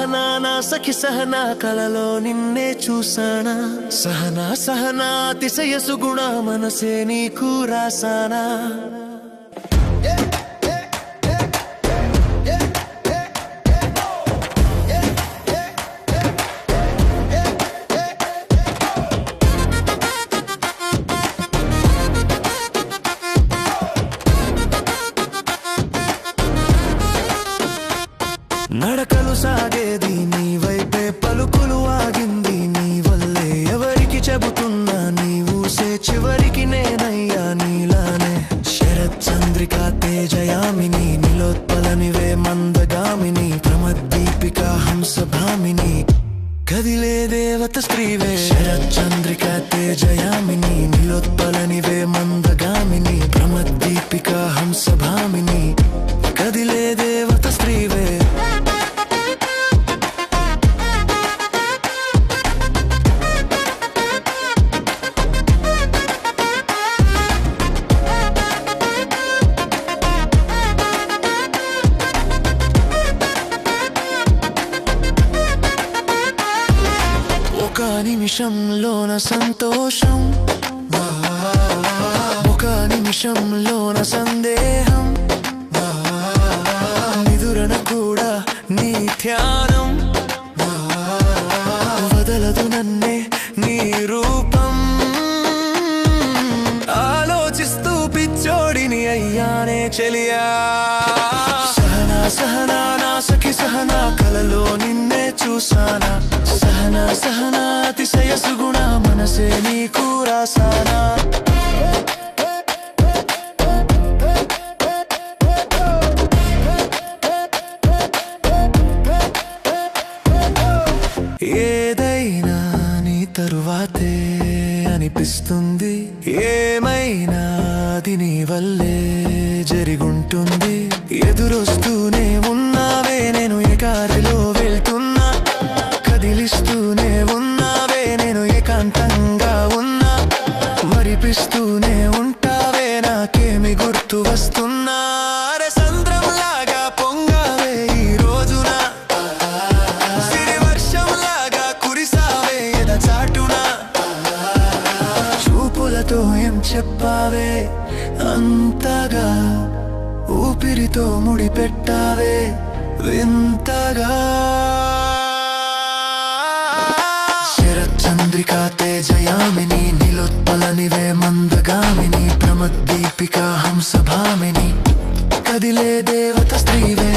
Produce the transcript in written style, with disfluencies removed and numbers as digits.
సహనా నా సఖి సహనా కలలో నిన్నే చూసానా సహనా సహనా అతిశయ సుగుణ మనసే నీకు రాసానా నడకలు సాగేది నీ వైపే పలుకులు ఆగింది నీ వల్లే ఎవరికి చెబుతున్నా నీ ఊసే చివరికి నేనయ్యా నీలానే శరత్ చంద్రిక తేజయామిని నిలోత్పలనివే మందగామిని ప్రమద్దీపిక హంసభామిని కదిలే దేవత స్త్రీవే శరత్ చంద్రిక తేజయామిని నిలోత్పలనివే మందగామిని ప్రమద్దీపిక హంసభామిని కదిలే దేవత స్త్రీవే ఒక నిమిషంలోన సంతోషం ఒక నిమిషంలోన సందేహం నిదురన కూడా నీ ధ్యానం వదలదు నన్నే నీ రూపం ఆలోచిస్తూ పిచ్చోడిని అయ్యానే చెలియా సహనా సహనా నా సఖి సహనా కలలో నిన్నే చూసానా సహనా సహనా అతిశయ సుగుణ మనసే నీకు రాసానా ఏదైనా నీ తరువాతే అనిపిస్తుంది ఏమైనా అది నీ వల్లే జరిగుంటుంది ఎదురొస్తూనే ఉన్నావే నేను ఎకారిలో వెళ్తున్నా కదిలిస్తూనే ఉన్నావే నేను ఏకాంతంగా ఉన్నా మరిపిస్తూనే ఉంటావే నాకేమి గుర్తు వస్తున్నా సంద్రంలాగా పొంగావే ఈ రోజున సిరి వర్షంలాగా కురిసావే ఎద చాటున చూపులతో ఏం చెప్పావే అంతగా ఊపిరితో ముడిపెట్టావే వింతగా శరత్ చంద్రిక తేజయామిని నిలోత్పలనివే మందగామిని ప్రమద్దీపిక హంసభామిని కదిలే దేవత స్త్రీవే